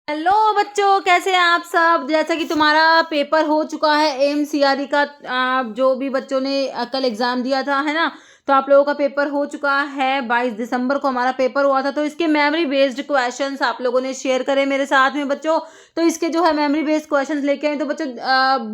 Hello बच्चों, कैसे हैं आप सब। जैसा कि तुम्हारा पेपर हो चुका है एमसीआरई का, जो भी बच्चों ने कल एग्जाम दिया था, है ना। तो आप लोगों का पेपर हो चुका है। 22 दिसंबर को हमारा पेपर हुआ था। तो इसके मेमोरी बेस्ड क्वेश्चंस आप लोगों ने शेयर करे मेरे साथ में बच्चों। तो इसके जो है मेमोरी बेस्ड क्वेश्चंस लेके आए। तो बच्चों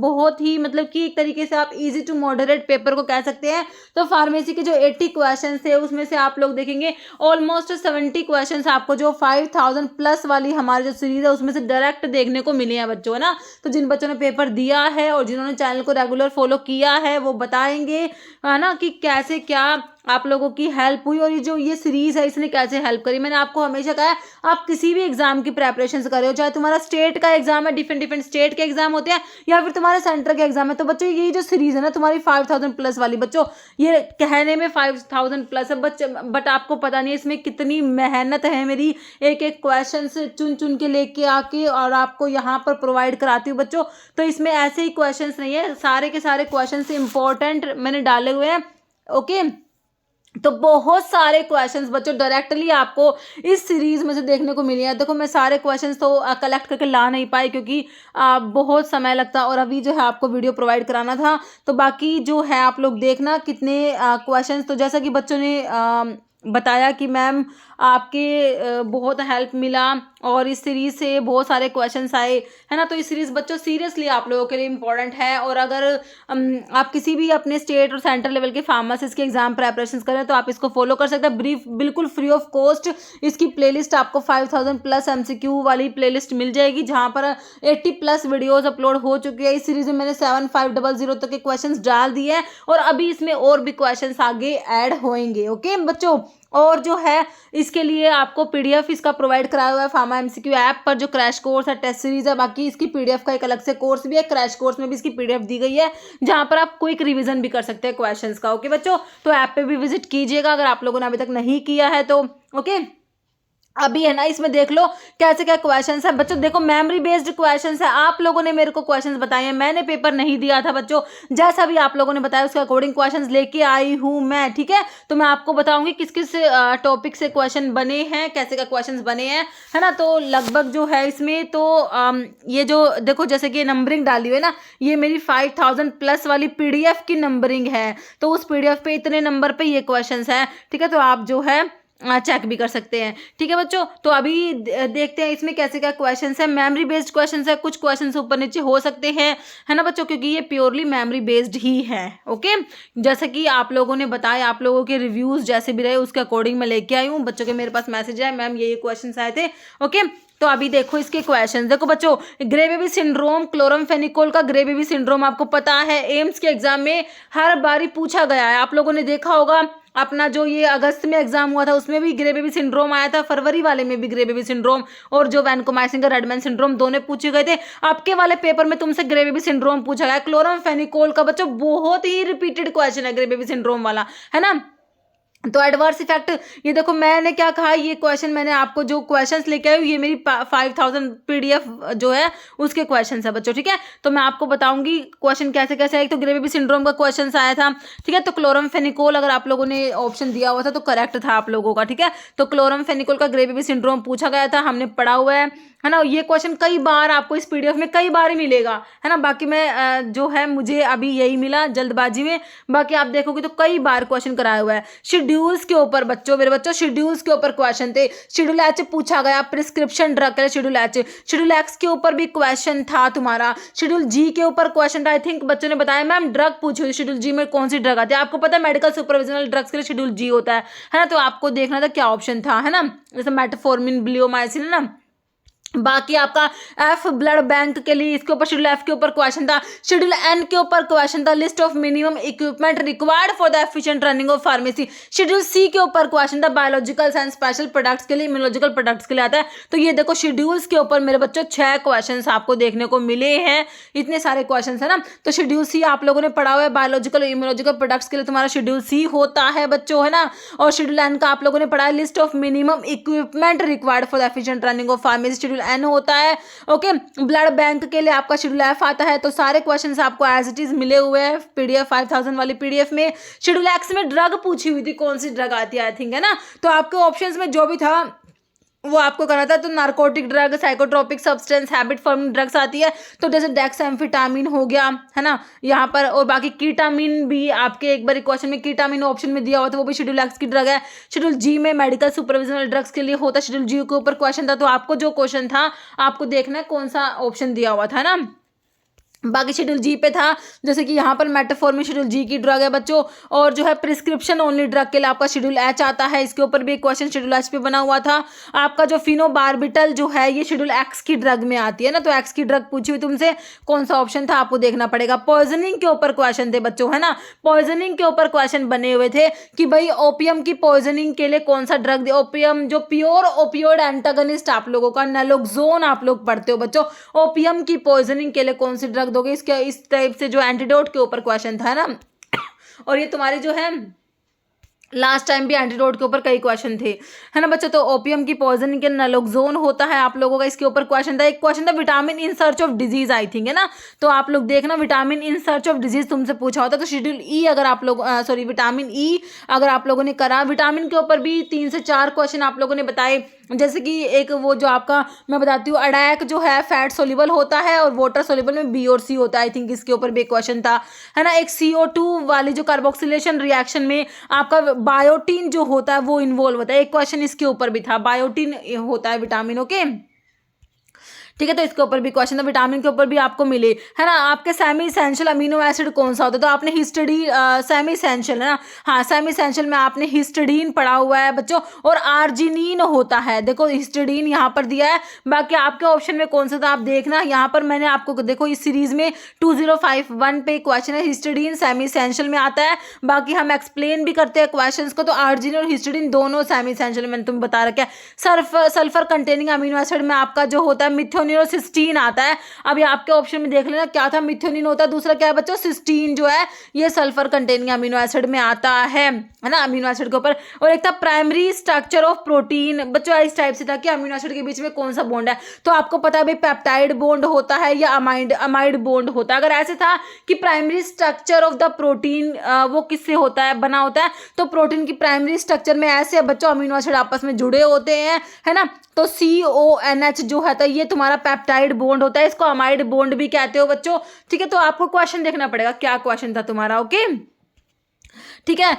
बहुत ही मतलब कि एक तरीके से आप इजी टू मॉडरेट पेपर को कह सकते हैं। तो फार्मेसी के जो 80 क्वेश्चन थे उसमें से आप लोग देखेंगे ऑलमोस्ट 70 क्वेश्चंस आपको जो 5000 प्लस वाली हमारी जो सीरीज है उसमें से डायरेक्ट देखने को मिले हैं बच्चों, है ना। तो जिन बच्चों ने पेपर दिया है और जिन्होंने चैनल को रेगुलर फॉलो किया है वो बताएंगे, है ना, कि कैसे क्या आप लोगों की हेल्प हुई और ये जो ये सीरीज है इसने कैसे हेल्प करी। मैंने आपको हमेशा कहा है आप किसी भी एग्जाम की प्रेपरेशन कर रहे हो, चाहे तुम्हारा स्टेट का एग्जाम है, डिफरेंट डिफरेंट स्टेट के एग्जाम होते हैं, या फिर तुम्हारे सेंटर के एग्जाम है, तो बच्चों ये जो सीरीज है ना तुम्हारी 5000 प्लस वाली, बच्चों ये कहने में 5000 प्लस है बट आपको पता नहीं है इसमें कितनी मेहनत है मेरी। एक एक क्वेश्चन से चुन चुन के लेके आके और आपको यहाँ पर प्रोवाइड कराती हूँ बच्चों। तो इसमें ऐसे ही क्वेश्चंस नहीं है, सारे के सारे क्वेश्चंस इंपॉर्टेंट मैंने डाले हुए हैं। ओके, तो बहुत सारे क्वेश्चंस बच्चों डायरेक्टली आपको इस सीरीज में से देखने को मिले हैं। देखो मैं सारे क्वेश्चंस तो कलेक्ट करके ला नहीं पाई क्योंकि बहुत समय लगता और अभी जो है आपको वीडियो प्रोवाइड कराना था। तो बाकी जो है आप लोग देखना कितने क्वेश्चंस। तो जैसा कि बच्चों ने बताया कि मैम आपके बहुत हेल्प मिला और इस सीरीज से बहुत सारे क्वेश्चंस आए, है ना। तो इस सीरीज बच्चों सीरियसली आप लोगों के लिए इंपॉर्टेंट है। और अगर आप किसी भी अपने स्टेट और सेंटर लेवल के फार्मासिस्ट के एग्जाम प्रेपरेशन करें तो आप इसको फॉलो कर सकते हैं ब्रीफ बिल्कुल फ्री ऑफ कॉस्ट। इसकी प्लेलिस्ट आपको 5000 प्लस एमसीक्यू वाली प्लेलिस्ट मिल जाएगी जहां पर 80 प्लस वीडियोस अपलोड हो चुकी है। इस सीरीज में मैंने 7500 तक के क्वेश्चंस डाल दिए हैं और अभी इसमें और भी क्वेश्चंस आगे ऐड होंगे। ओके बच्चों, और जो है इसके लिए आपको पीडीएफ इसका प्रोवाइड कराया हुआ है फार्मा एमसीक्यू ऐप पर, जो क्रैश कोर्स है, टेस्ट सीरीज है। बाकी इसकी पीडीएफ का एक अलग से कोर्स भी है, क्रैश कोर्स में भी इसकी पीडीएफ दी गई है जहां पर आप क्विक रिवीजन भी कर सकते हैं क्वेश्चंस का। ओके बच्चों, तो ऐप पे भी विजिट कीजिएगा अगर आप लोगों ने अभी तक नहीं किया है तो। ओके, अभी है ना इसमें देख लो कैसे क्या क्वेश्चंस है बच्चों। देखो मेमोरी बेस्ड क्वेश्चंस है, आप लोगों ने मेरे को क्वेश्चंस बताए हैं, मैंने पेपर नहीं दिया था बच्चों। जैसा भी आप लोगों ने बताया उसके अकॉर्डिंग क्वेश्चंस लेके आई हूं मैं, ठीक है। तो मैं आपको बताऊंगी किस किस टॉपिक से क्वेश्चन बने हैं, कैसे क्या क्वेश्चन बने हैं, है ना। तो लगभग जो है इसमें तो ये जो देखो जैसे कि नंबरिंग डाली हुई है ना, ये मेरी 5000 प्लस वाली पीडीएफ की नंबरिंग है। तो उस पीडीएफ पे इतने नंबर पे ये क्वेश्चन है, ठीक है। तो आप जो है चेक भी कर सकते हैं, ठीक है बच्चों। तो अभी देखते हैं इसमें कैसे क्या क्वेश्चंस है। मेमोरी बेस्ड क्वेश्चंस है, कुछ क्वेश्चंस ऊपर नीचे हो सकते हैं, है ना बच्चों, क्योंकि ये प्योरली मेमोरी बेस्ड ही है। ओके, जैसे कि आप लोगों ने बताया, आप लोगों के रिव्यूज जैसे भी रहे उसके अकॉर्डिंग मैं लेके आई हूँ। बच्चों के मेरे पास मैसेज आए, मैम ये क्वेश्चन आए थे। ओके, तो अभी देखो इसके क्वेश्चन। देखो बच्चों, ग्रे बेबी सिंड्रोम, क्लोरमफेनिकोल का ग्रे बेबी सिंड्रोम आपको पता है एम्स के एग्जाम में हर बारी पूछा गया है। आप लोगों ने देखा होगा अपना जो ये अगस्त में एग्जाम हुआ था उसमें भी ग्रे बेबी सिंड्रोम आया था, फरवरी वाले में भी ग्रे बेबी सिंड्रोम और जो वैनकोमाइसिन का रेडमैन सिंड्रोम दोनों पूछे गए थे। आपके वाले पेपर में तुमसे ग्रे बेबी सिंड्रोम पूछा गया। क्लोरमफेनिकोल का बच्चों बहुत ही रिपीटेड क्वेश्चन है ग्रे बेबी सिंड्रोम वाला, है ना। तो एडवर्स इफेक्ट, ये देखो मैंने क्या कहा, ये क्वेश्चन मैंने आपको जो क्वेश्चंस लेके आई हूँ ये मेरी 5000 पीडीएफ जो है उसके क्वेश्चंस है बच्चों, ठीक है। तो मैं आपको बताऊंगी क्वेश्चन कैसे कैसे है। एक तो ग्रे बेबी सिंड्रोम का क्वेश्चन आया था, ठीक है। तो क्लोरमफेनिकोल अगर आप लोगों ने ऑप्शन दिया हुआ था तो करेक्ट था आप लोगों का, ठीक है। तो क्लोरमफेनिकोल का ग्रे बेबी सिंड्रोम पूछा गया था, हमने पढ़ा हुआ है ना। ये क्वेश्चन कई बार आपको इस पीडीएफ में कई बार ही मिलेगा, है ना। बाकी मैं जो है मुझे अभी यही मिला जल्दबाजी में, बाकी आप देखोगे तो कई बार क्वेश्चन कराया हुआ है। शेड्यूल्स के ऊपर बच्चों, मेरे बच्चों शेड्यूल्स के ऊपर क्वेश्चन थे। शेड्यूल एच पूछा गया, प्रिस्क्रिप्शन ड्रग है शेड्यूल एच। शेड्यूल एक्स के ऊपर भी क्वेश्चन था तुम्हारा। शेड्यूल जी के ऊपर क्वेश्चन था, आई थिंक बच्चों ने बताया मैम ड्रग पूछी हुई शेड्यूल जी में कौन सी ड्रग आती है। आपको पता है मेडिकल सुपरविजनल ड्रग्स के लिए शेड्यूल जी होता है ना। तो आपको देखना था क्या ऑप्शन था, है ना। जैसे मेटफॉर्मिन, ब्लियोमाइसिन, है ना। बाकी आपका एफ ब्लड बैंक के लिए इसके ऊपर शेड्यूल एफ के ऊपर क्वेश्चन था। शेड्यूल एन के ऊपर क्वेश्चन था, list of minimum equipment required for the efficient running of pharmacy. Schedule C के ऊपर क्वेश्चन था बायोलॉजिकल एंड स्पेशल प्रोडक्ट्स के लिए, इम्यूनोलॉजिकल प्रोडक्ट्स के लिए आता है। तो ये देखो शेड्यूल्स के ऊपर मेरे बच्चों 6 क्वेश्चन आपको देखने को मिले हैं, इतने सारे क्वेश्चन है ना। तो शेड्यूल सी आप लोगों ने पढ़ा हुआ है, बायोलॉजिकल इम्यूनोलॉजिकल प्रोडक्ट्स के लिए तुम्हारा शेड्यूल सी होता है बच्चों, है ना। और शेड्यूल एन का आप लोगों ने पढ़ा है, list of minimum equipment required for the efficient running of pharmacy, schedule N होता है। ओके, ब्लड बैंक के लिए आपका शेड्यूल एफ आता है। तो सारे क्वेश्चंस आपको एज इट इज मिले हुए हैं पीडीएफ 5000 वाली पीडीएफ में। शेड्यूल एक्स में ड्रग पूछी हुई थी, कौन सी ड्रग आती है आई थिंक, है ना। तो आपके ऑप्शंस में जो भी था वो आपको करना था। तो narcotic drug, psychotropic substance, habit forming drugs आती है, तो जैसे डेक्सामेफेटामिन हो गया, है ना, यहाँ पर। और बाकी कीटामिन भी आपके एक बार क्वेश्चन में कीटामिन ऑप्शन में दिया हुआ था, वो भी शेड्यूल एक्स की ड्रग है। शेड्यूल जी में मेडिकल सुपरविजनल ड्रग्स के लिए होता है, शेड्यूल जी के ऊपर क्वेश्चन था, तो आपको जो क्वेश्चन था आपको देखना है कौन सा ऑप्शन दिया हुआ था ना। बाकी शेड्यूल जी पे था, जैसे कि यहाँ पर मेटाफॉर्मिन शेड्यूल जी की ड्रग है बच्चों। और जो है प्रिस्क्रिप्शन ओनली ड्रग के लिए आपका शेड्यूल एच आता है, इसके ऊपर भी एक क्वेश्चन शेड्यूल एच पे बना हुआ था। आपका जो फिनोबार्बिटल जो है ये शेड्यूल एक्स की ड्रग में आती है ना, तो एक्स की ड्रग पूछी हुई तुमसे, कौन सा ऑप्शन था आपको देखना पड़ेगा। पॉइजनिंग के ऊपर क्वेश्चन थे बच्चों, है ना, पॉइजनिंग के ऊपर क्वेश्चन बने हुए थे कि भाई ओपियम की पॉइजनिंग के लिए कौन सा ड्रग दे। ओपियम जो प्योर ओपियोइड एंटागनिस्ट आप लोगों का नैलोक्सोन आप लोग पढ़ते हो बच्चों, ओपियम की पॉइजनिंग के लिए कौन सी ड्रग दोगे, इसके इस टाइप से जो एंटीडोट के ऊपर क्वेश्चन था ना। और ये तुम्हारे जो है लास्ट टाइम भी एंटीडोट के ऊपर कई क्वेश्चन थे, है ना बच्चों। तो ओपियम की पॉइजनिंग के नैलोक्सोन होता है आप लोगों का, इसके ऊपर क्वेश्चन था। एक क्वेश्चन था vitamin in search of disease I think, है ना, तो आप लोग देखना vitamin in search of disease तुमसे पूछा होता। तो शेड्यूल ई अगर आप लोग सॉरी विटामिन ई अगर आप लोगों ने करा, विटामिन के ऊपर भी 3 से 4 क्वेश्चन आप लोगों ने बताए। जैसे कि एक वो जो आपका मैं बताती हूँ, अडैक जो है फैट सोल्यूबल होता है और वाटर सोल्यूबल में बी और सी होता है, आई थिंक इसके ऊपर भी क्वेश्चन था, है ना। एक CO2 वाली जो कार्बोक्सिलेशन रिएक्शन में आपका बायोटीन जो होता है वो इन्वॉल्व होता है, एक क्वेश्चन इसके ऊपर भी था, बायोटीन होता है विटामिनों के, ठीक है। तो इसके ऊपर भी क्वेश्चन था, विटामिन के ऊपर भी आपको मिले, है ना। आपके सेमी इसेंशियल अमीनो एसिड कौन सा होता है, तो आपने हिस्टडीन सेमी इसेंशियल, है ना, हाँ सेमी इसेंशियल में आपने हिस्टडीन पढ़ा हुआ है बच्चों। और आर्जिनिन होता है, देखो हिस्टडीन यहाँ पर दिया है। बाकी आपके ऑप्शन में कौन सा था आप देखना, यहाँ पर मैंने आपको देखो इस सीरीज में 2051 पे क्वेश्चन है, हिस्टडीन सेमी इसेंशियल में आता है। बाकी हम एक्सप्लेन भी करते हैं क्वेश्चन को, तो आर्जिनिन और हिस्टडीन दोनों सेमी इसेंशियल मैंने तुम्हें बता रखा है। सल्फर कंटेनिंग अमीनो एसिड में आपका जो होता है मिथ्योनिन और सिस्टीन आता है। अब ये आपके ऑप्शन में देख लेना क्या था, मिथ्योनिन होता है, दूसरा क्या है बच्चों, सिस्टीन जो है ये सल्फर कंटेनिंग अमीनो एसिड में आता है ना, अमीनो एसिड के ऊपर। और एक था प्राइमरी स्ट्रक्चर ऑफ प्रोटीन बच्चों, इस टाइप से था कि अमीनो एसिड के बीच में कौन सा बॉन्ड है, तो आपको पता है भाई पेप्टाइड बॉन्ड होता है या अमाइड बॉन्ड होता है। अगर ऐसे था कि primary structure of the protein वो किससे होता है, बना होता है, तो प्रोटीन की प्राइमरी स्ट्रक्चर में ऐसे बच्चों अमीनो एसिड आपस में जुड़े होते हैं, है ना। तो CONH जो है तो ये तुम्हारा पेप्टाइड बॉन्ड होता है, इसको अमाइड बॉन्ड भी कहते हो बच्चों, ठीक है। तो आपको क्वेश्चन देखना पड़ेगा क्या क्वेश्चन था तुम्हारा, ओके, ठीक है।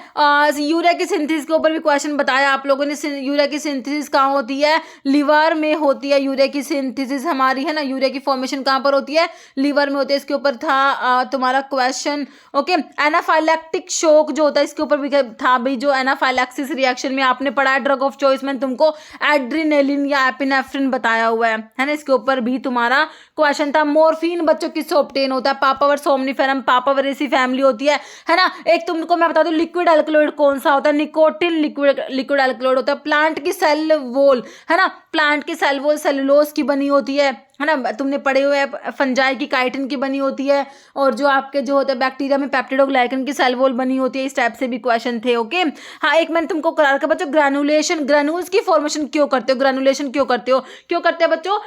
यूरिया की सिंथेसिस के ऊपर भी क्वेश्चन बताया आप लोगों ने। यूरिया की सिंथेसिस कहाँ होती है, लिवर में होती है यूरिया की सिंथेसिस हमारी, है ना। यूरिया की फॉर्मेशन कहाँ पर होती है, लिवर में होती है, इसके ऊपर था तुम्हारा क्वेश्चन, ओके। एनाफाइलैक्टिक शॉक जो होता है इसके ऊपर भी था भाई, जो एनाफाइलैक्सिस रिएक्शन में आपने पढ़ा है ड्रग ऑफ चॉइस में तुमको एड्रेनालिन या एपिनेफ्रिन बताया हुआ है ना, इसके ऊपर भी तुम्हारा क्वेश्चन था। मोर्फिन बच्चों किससे ऑब्टेन होता है, पापावर सोमनिफेरम पापावरेसी फैमिली होती है ना। एक तुमको मैं बता दूं लिक्विड अल्कलॉइड कौन सा होता है, निकोटिन लिक्विड अल्कलॉइड होता है। प्लांट की सेल वॉल, है ना, प्लांट की सेल वॉल सेलुलोज की बनी होती है ना, तुमने पढ़े हुए हैं। फंजाई की काइटिन की बनी होती है। और जो आपके जो होते हैं बैक्टीरिया में पेप्टिडोग्लाइकन की सेल वॉल बनी होती है, इस टाइप से भी क्वेश्चन थे, ओके। हाँ एक मैंने तुमको करा रखा बच्चों, ग्रेनुलेशन, ग्रेनुल्स की फॉर्मेशन क्यों करते हो, ग्रेनुलेशन क्यों करते हो बच्चों,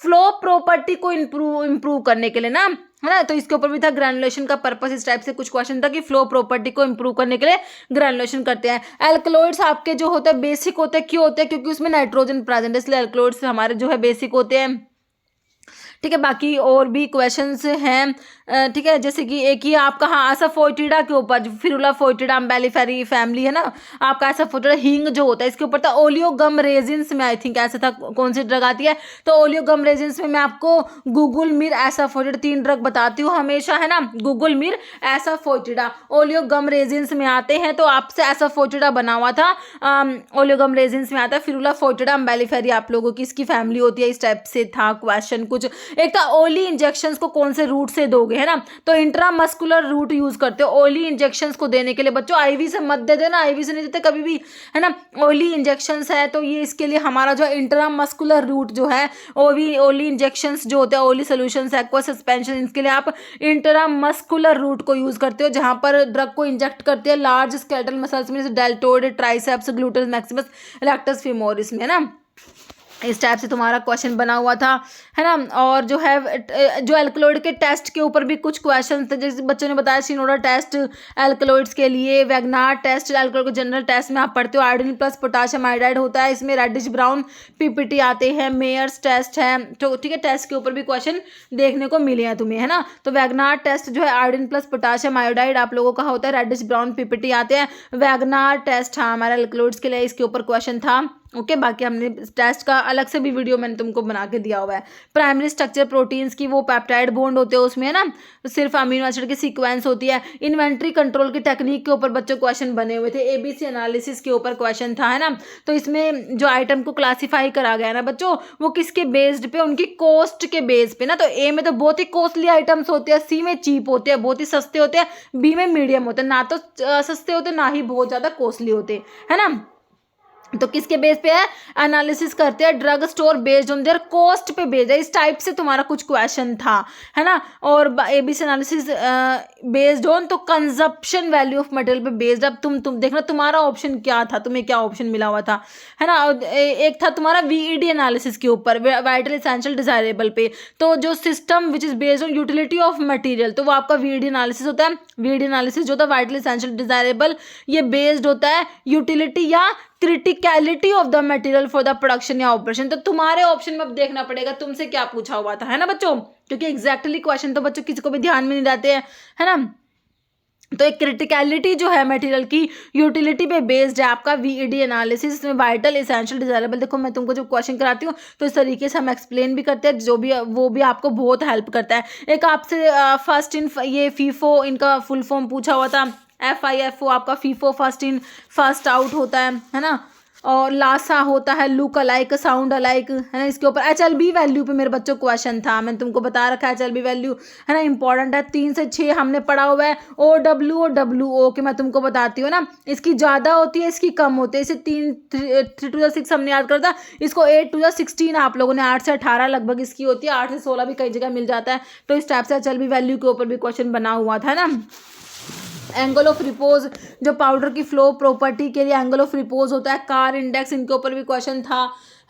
फ्लो प्रॉपर्टी को इम्प्रूव करने के लिए ना, है ना। तो इसके ऊपर भी था ग्रेनुलेशन का पर्पस, इस टाइप से कुछ क्वेश्चन था कि फ्लो प्रॉपर्टी को इंप्रूव करने के लिए ग्रेनुलेशन करते हैं। एल्कलॉइड्स आपके जो होते हैं बेसिक होते हैं, क्यों होते हैं, क्योंकि उसमें नाइट्रोजन प्रेजेंट है, इसलिए एल्कलॉइड्स हमारे जो है बेसिक होते हैं, ठीक है। बाकी और भी क्वेश्चंस हैं, ठीक है, जैसे कि एक ही आपका हाँ एसाफोइटिडा के ऊपर, फिरुला फोइटिडा अम्बेलिफेरी फैमिली है ना, आपका एसाफोइटिडा हींग जो होता है इसके ऊपर था। ओलियोगम रेजिन्स में आई थिंक ऐसा था, कौन सी ड्रग आती है, तो ओलियोगम रेजिन्स में मैं आपको गूगल मिर एसाफोइटिडा 3 ड्रग बताती हूँ हमेशा, है ना। गूगल मिर एसाफोइटिडा ओलियोगम रेजिन्स में आते हैं, तो आपसे एसाफोइटिडा बना हुआ था, ओलियोगम रेजिन्स में आता है। फिरुला फोइटिडा अम्बेलिफेरी आप लोगों की इसकी फैमिली होती है, इस टाइप से था क्वेश्चन कुछ। एक था ओली इंजेक्शंस को कौन से रूट से दोगे, है ना, तो इंट्रामस्कुलर रूट यूज करते हो ओली इंजेक्शंस को देने के लिए बच्चों। आईवी से मत दे देना, आईवी से नहीं देते कभी भी, है ना। ओली इंजेक्शंस है तो ये इसके लिए हमारा जो इंट्रामस्कुलर रूट जो है, ओली इंजेक्शंस जो होते हैं, ओली सोल्यूशंस एक्वा सस्पेंशन, इसके लिए आप इंट्रामस्कुलर रूट को यूज करते हो, जहां पर ड्रग को इंजेक्ट करते हैं लार्ज स्केलेटल मसल्स में, जैसे deltoid, triceps, gluteus Maximus, rectus femoris में, है ना। इस टाइप से तुम्हारा क्वेश्चन बना हुआ था, है ना। और जो है जो एल्कलॉइड के टेस्ट के ऊपर भी कुछ क्वेश्चन थे, जैसे बच्चों ने बताया शिनोडा टेस्ट एल्कलॉइड्स के लिए, वैगनार टेस्ट एल्कलॉइड के जनरल टेस्ट में आप पढ़ते हो आयोडीन प्लस पोटाशियम आयोडाइड होता है, इसमें रेडिश ब्राउन पीपीटी आते हैं, मेयर्स टेस्ट है, तो ठीक है टेस्ट के ऊपर भी क्वेश्चन देखने को मिले हैं तुम्हें, है ना। तो वैगनार टेस्ट जो है आयोडीन प्लस पोटाशियम आयोडाइड आप लोगों का होता है, रेडिश ब्राउन पीपीटी आते हैं। वैगनार टेस्ट हाँ हमारा एल्कलॉइड्स के लिए इसके ऊपर क्वेश्चन था। ओके बाकी हमने टेस्ट का अलग से भी वीडियो मैंने तुमको बना के दिया हुआ है। प्राइमरी स्ट्रक्चर प्रोटीन्स की, वो पेप्टाइड बॉन्ड होते हैं उसमें, है ना, सिर्फ अमीनो एसिड की सीक्वेंस होती है। इन्वेंट्री कंट्रोल की टेक्निक के ऊपर बच्चों क्वेश्चन बने हुए थे, एबीसी एनालिसिस के ऊपर क्वेश्चन था, है ना। तो इसमें जो आइटम को क्लासीफाई करा गया ना बच्चों, वो किसके बेस्ड पे, उनकी कॉस्ट के बेस पे ना। तो ए में तो बहुत ही कॉस्टली आइटम्स होते हैं, सी में चीप होते हैं, बहुत ही सस्ते होते हैं, बी में मीडियम होते हैं, ना तो सस्ते होते ना ही बहुत ज्यादा कॉस्टली होते, है ना। तो किसके बेस पे है, एनालिसिस करते हैं drug store based on their cost पे बेस्ड है। इस टाइप से तुम्हारा कुछ क्वेश्चन था, है ना। और एबीसी एनालिसिस बेस्ड ऑन, तो कंजप्शन वैल्यू ऑफ मटेरियल पे बेस्ड। अब तुम देखना तुम्हारा ऑप्शन क्या था, तुम्हें क्या ऑप्शन मिला हुआ था, है ना। एक था तुम्हारा वीईडी एनालिसिस के ऊपर, वाइटल एसेंशियल डिजायरेबल पे। तो जो system which is based on utility of material, तो वो आपका वीईडी एनालिसिस होता है। वीईडी एनालिसिस जो होता है वाइटल एसेंशियल डिजायरेबल, ये बेस्ड होता है यूटिलिटी या criticality of the material for the production या ऑपरेशन। तो तुम्हारे ऑप्शन में अब देखना पड़ेगा तुमसे क्या पूछा हुआ था, है ना बच्चों, क्योंकि एग्जैक्टली क्वेश्चन तो बच्चों किसी को भी ध्यान में नहीं रहते हैं, है ना। तो एक क्रिटिकलिटी जो है मटेरियल की यूटिलिटी पे बेस्ड है आपका वीईडी एनालिसिस, इसमें वाइटल एसेंशियल डिजायरेबल। देखो मैं तुमको जो क्वेश्चन कराती हूँ तो इस तरीके से हम एक्सप्लेन भी करते हैं, जो भी वो भी आपको बहुत हेल्प करता है। एक आपसे फर्स्ट इन ये फीफो इनका फुल फॉर्म पूछा हुआ था, FIFO आपका FIFO first in first out होता है ना। और लासा होता है लुक अलाइक साउंड अलाइक, है ना। इसके ऊपर HLB वैल्यू पे मेरे बच्चों क्वेश्चन था, मैंने तुमको बता रखा है HLB वैल्यू, है ना, इंपॉर्टेंट है। 3 से 6 हमने पढ़ा हुआ है। OW और WO के मैं तुमको बताती हूँ ना, इसकी ज़्यादा होती है इसकी कम होती है। इसे 3 to 6 हमने याद करता, इसको 8 to 16 आप लोगों ने 8 से 18 लगभग इसकी होती है, 8 से 16 भी कई जगह मिल जाता है। तो इस टाइप से HLB वैल्यू के ऊपर भी क्वेश्चन बना हुआ था ना। एंगल ऑफ रिपोज, जो पाउडर की फ्लो प्रॉपर्टी के लिए एंगल ऑफ रिपोज होता है, कार इंडेक्स, इनके ऊपर भी क्वेश्चन था,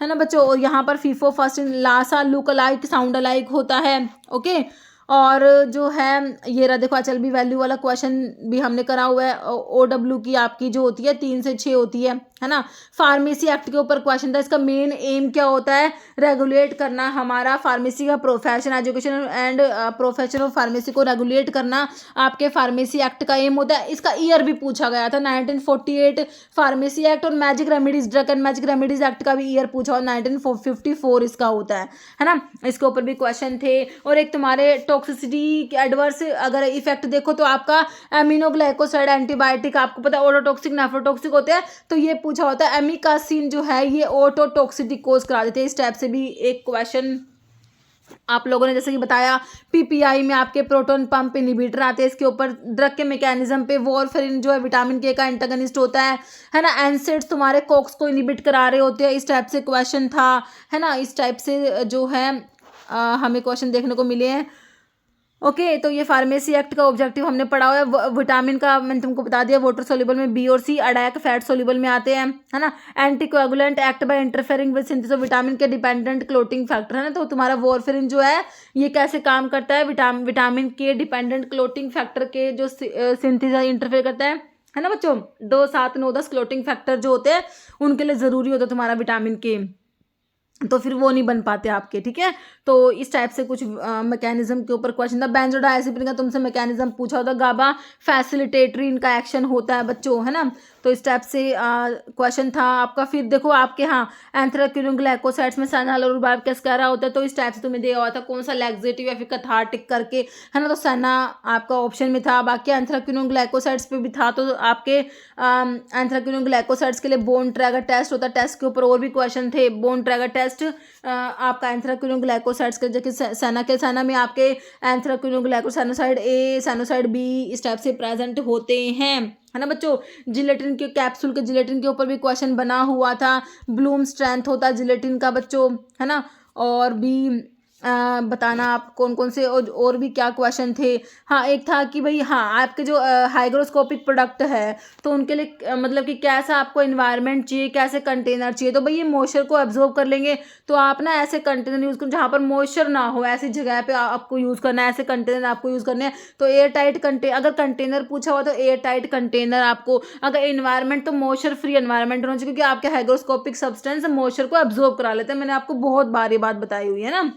है ना बच्चों। और यहाँ पर FIFO first in LASA look alike sound alike होता है। ओके और जो है ये रहा देखो HLB वैल्यू वाला क्वेश्चन भी हमने करा हुआ है। OW की आपकी जो होती है 3 से 6 होती है ना। फार्मेसी एक्ट के ऊपर क्वेश्चन था, इसका मेन एम क्या होता है, रेगुलेट करना हमारा फार्मेसी का profession, education and profession of pharmacy को रेगुलेट करना आपके फार्मेसी एक्ट का एम होता है। इसका ईयर भी पूछा गया था 1948 फार्मेसी एक्ट, और magic remedies drug and magic remedies act का भी ईयर पूछा हुआ 1954 इसका होता है ना। इसके ऊपर भी क्वेश्चन थे। और एक तुम्हारे टॉक्सिसिटी एडवर्स अगर इफेक्ट देखो तो आपका एमिनोग्लाइकोसाइड एंटीबायोटिक आपको पता है ऑटोटॉक्सिक नेफ्रोटॉक्सिक होते हैं, तो ये पूछा होता है एमिकासिन जो है ये ऑटोटॉक्सिटी कोज करा देते हैं। इस टाइप से भी एक क्वेश्चन आप लोगों ने जैसे कि बताया। PPI में आपके प्रोटॉन पंप इनहिबिटर आते हैं, इसके ऊपर ड्रग के मैकेनिज्म पे। वॉरफेरिन जो है विटामिन के का एंटागनिस्ट होता है ना। एनसेड्स तुम्हारे कोक्स को इनहिबिट करा रहे होते हैं, इस टाइप से क्वेश्चन था, है ना। इस टाइप से जो है हमें क्वेश्चन देखने को मिले हैं। ओके तो ये फार्मेसी एक्ट का ऑब्जेक्टिव हमने पढ़ा हुआ है। विटामिन का मैंने तुमको बता दिया, वाटर सोल्यूबल में B और C, अडैक फैट सोल्यूबल में आते हैं, है ना। Anticoagulant act by interfering with synthesis of vitamin के डिपेंडेंट क्लोटिंग फैक्टर, है ना। तो तुम्हारा वॉरफेरिन जो है ये कैसे काम करता है, विटामिन के डिपेंडेंट क्लोटिंग फैक्टर के जो सिंथेसिस इंटरफेयर करता है ना बच्चों। 2, 7, 9, 10 क्लोटिंग फैक्टर जो होते हैं उनके लिए ज़रूरी होता है तुम्हारा विटामिन के, तो फिर वो नहीं बन पाते आपके, ठीक है। तो इस टाइप से कुछ मैकेनिज्म के ऊपर क्वेश्चन था। बेंजोडाइazepine का तुमसे मैकेनिज्म पूछा होता, गाबा फैसिलिटेटरी इनका एक्शन होता है बच्चों, है ना। तो इस टाइप से क्वेश्चन था आपका। फिर देखो आपके यहाँ एंथ्राक्विनोन ग्लाइकोसाइड्स में सैनाल और रुबाब का स्कारा होता है, तो इस टाइप से तुम्हें दिया हुआ था कौन सा लैक्सेटिव या फिर कथार्टिक करके, है ना। तो सैना आपका ऑप्शन में था। बाकी एंथ्राक्विनोन ग्लाइकोसाइड्स पे भी था, तो आपके एंथ्राक्विनोन ग्लाइकोसाइड्स के लिए बोन ट्रैगर टेस्ट होता है, टेस्ट के ऊपर और भी क्वेश्चन थे। बोन ट्रैगर टेस्ट आपका एंथ्राक्विनोन ग्लाइकोसाइड्स के, जैसे सैना में आपके एंथ्राक्विनोन ग्लाइकोसाइनोसाइड A साइनोसाइड B इस टाइप से प्रेजेंट होते हैं, है ना बच्चों। जिलेटिन के कैप्सूल के जिलेटिन के ऊपर भी क्वेश्चन बना हुआ था। ब्लूम स्ट्रेंथ होता है जिलेटिन का बच्चों, है ना। और भी बताना आप कौन कौन से और भी क्या क्वेश्चन थे। हाँ, एक था कि भाई हाँ आपके जो हाइग्रोस्कोपिक प्रोडक्ट है तो उनके लिए मतलब कि कैसा आपको इन्वायरमेंट चाहिए, कैसे कंटेनर चाहिए। तो भाई ये मॉइस्चर को एब्जॉर्ब कर लेंगे, तो आप ना ऐसे कंटेनर यूज़ करो जहाँ पर मॉइस्चर ना हो, ऐसी जगह पे आपको यूज़ करना है, ऐसे कंटेनर आपको यूज़ करने हैं। तो एयर टाइट अगर कंटेनर पूछा हुआ तो एयर टाइट कंटेनर आपको, अगर इन्वायरमेंट तो मॉइस्चर फ्री इन्वायरमेंट होना चाहिए, क्योंकि आपके हाइग्रोस्कोपिक सब्सटेंस मॉइस्चर को एब्जॉर्ब करा लेते हैं। मैंने आपको बहुत बार ये बात बताई हुई है ना।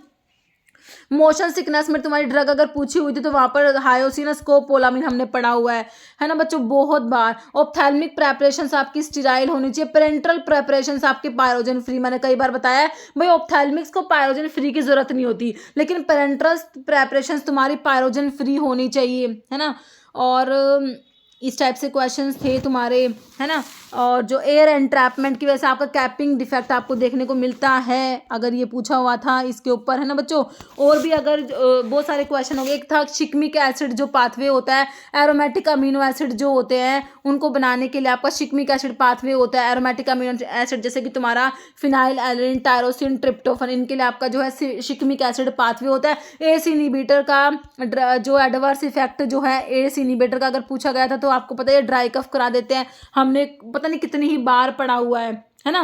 मोशन सिकनेस में तुम्हारी ड्रग अगर पूछी हुई थी तो वहां पर हायोसिनस स्कोपोलामिन हमने पढ़ा हुआ है ना बच्चों, बहुत बार। ऑप्थेल्मिक प्रेपरेशंस आपकी स्टीराइल होनी चाहिए। पेरेंटल प्रेपरेशंस आपके पायरोजन फ्री, मैंने कई बार बताया है भाई ऑप्थेल्मिक्स को पायरोजन फ्री की जरूरत नहीं होती, लेकिन पेरेंटल प्रेपरेशंस तुम्हारी पायरोजन फ्री होनी चाहिए, है ना। और इस टाइप से क्वेश्चंस थे तुम्हारे, है ना। और जो एयर एंट्रैपमेंट की वजह से आपका कैपिंग डिफेक्ट आपको देखने को मिलता है, अगर ये पूछा हुआ था इसके ऊपर, है ना बच्चों। और भी अगर बहुत सारे क्वेश्चन हो गए। एक था शिकमिक एसिड जो पाथवे होता है, एरोमेटिक अमीनो एसिड जो होते हैं उनको बनाने के लिए आपका शिकमिक एसिड पाथवे होता है। एरोमेटिक अमीनो एसिड जैसे कि तुम्हारा फिनाइल एलिन टायरोसिन ट्रिप्टोफन, इनके लिए आपका जो है शिकमिक एसिड पाथवे होता है। एस इनिबिटर का जो एडवर्स इफेक्ट जो है एस इनिबिटर का अगर पूछा गया था तो आपको पता है ड्राई कफ करा देते हैं, हमने पता नहीं कितनी ही बार पढ़ा हुआ है ना।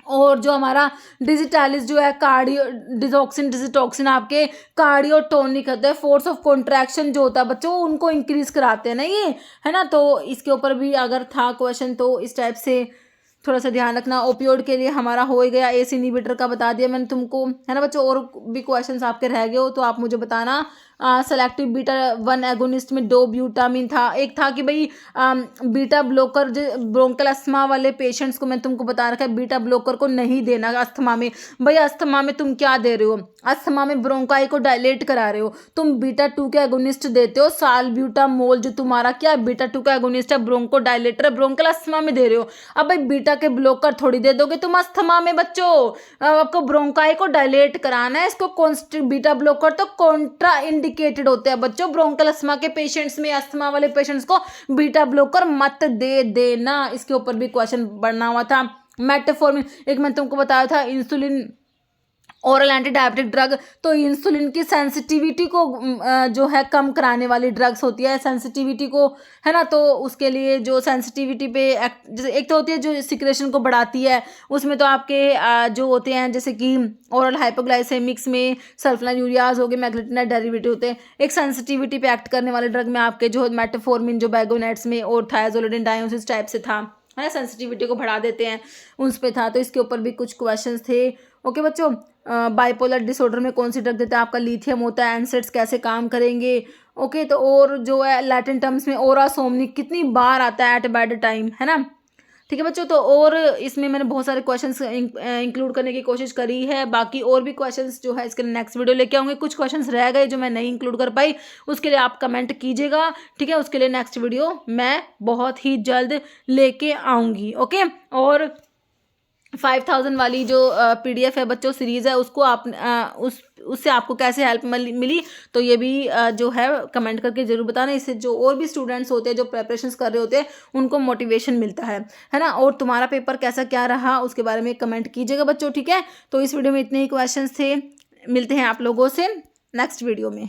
और जो हमारा डिजिटालिस जो है कार्डियो डिजॉक्सिन आपके कार्डियोटोनिक होता है, फोर्स ऑफ कॉन्ट्रैक्शन जो होता है बच्चों उनको इंक्रीज कराते हैं ना ये, है ना। तो इसके ऊपर भी अगर था क्वेश्चन तो इस टाइप से थोड़ा सा ध्यान रखना। ओपियोड के लिए हमारा हो ही गया, एस इनिबिटर का बता दिया मैंने तुमको, है ना बच्चों। और भी क्वेश्चंस आपके रह गए हो तो आप मुझे बताना। सेलेक्टिव बीटा 1 एगोनिस्ट में दो ब्यूटामिन था। एक था कि भाई बीटा ब्लोकर ब्रोंकल अस्थमा वाले पेशेंट्स को मैं तुमको बता रखा है बीटा ब्लोकर को नहीं देना अस्थमा में। भाई अस्थमा में तुम क्या दे रहे हो, अस्थमा में ब्रोंकाई को डायलेट करा रहे हो, तुम बीटा 2 के एगोनिस्ट देते हो। साल्ब्यूटामोल जो तुम्हारा क्या है बीटा 2 का एगोनिस्ट है, ब्रोंको डायलेटर, ब्रोंकल अस्थमा में दे रहे हो। अब भाई बीटा के ब्लोकर थोड़ी दे दोगे तुम अस्थमा में बच्चों, आपको ब्रोंकाई को डायलेट कराना है। इसको बीटा ब्लोकर तो कॉन्ट्रा इंडिकेटेड होते हैं बच्चों। ब्रोंकल अस्थमा के पेशेंट्स में, अस्थमा वाले पेशेंट्स को बीटा ब्लोकर मत दे देना। इसके ऊपर भी क्वेश्चन बनना हुआ था। मेटफॉर्मिन, एक मैंने तुमको बताया था insulin oral anti diabetic drug, तो इंसुलिन की सेंसिटिविटी को जो है कम कराने वाली ड्रग्स होती है, सेंसिटिविटी को, है ना। तो उसके लिए जो सेंसिटिविटी पे जैसे एक तो होती है जो सिक्रेशन को बढ़ाती है, उसमें तो आपके जो होते हैं जैसे कि ओरल हाइपोग्लाइसेमिक्स में सल्फोनाइलूरियाज हो गए, मैग्नेटिनाइड डेरिवेटिव होते हैं। एक सेंसिटिविटी पे एक्ट करने वाले ड्रग में आपके जो मेटफॉर्मिन जो बैगोनेट्स में और थायाजोलिडिन डायोसिस टाइप से था, है ना, सेंसिटिविटी को बढ़ा देते हैं, उस पे था। तो इसके ऊपर भी कुछ क्वेश्चंस थे। ओके बच्चों, बाइपोलर डिसऑर्डर में कौन सी ड्रग देता है, आपका लिथियम होता है। एनसेट्स कैसे काम करेंगे, ओके। तो और जो है लैटिन टर्म्स में ओरासोमनिक कितनी बार आता है एट बैड टाइम, है ना। ठीक है बच्चों, तो और इसमें मैंने बहुत सारे क्वेश्चंस इंक्लूड करने की कोशिश करी है। बाकी और भी क्वेश्चंस जो है इसके नेक्स्ट वीडियो लेके आऊँगी। कुछ क्वेश्चंस रह गए जो मैं नहीं इंक्लूड कर पाई, उसके लिए आप कमेंट कीजिएगा, ठीक है। उसके लिए नेक्स्ट वीडियो मैं बहुत ही जल्द लेके आऊँगी, ओके। और 5000 वाली जो PDF है बच्चों सीरीज़ है, उसको आप उससे आपको कैसे हेल्प मिली तो ये भी जो है कमेंट करके ज़रूर बताना। इससे जो और भी स्टूडेंट्स होते हैं जो प्रेपरेशंस कर रहे होते हैं उनको मोटिवेशन मिलता है ना। और तुम्हारा पेपर कैसा क्या रहा उसके बारे में कमेंट कीजिएगा बच्चों, ठीक है। तो इस वीडियो में इतने ही क्वेश्चंस थे, मिलते हैं आप लोगों से नेक्स्ट वीडियो में।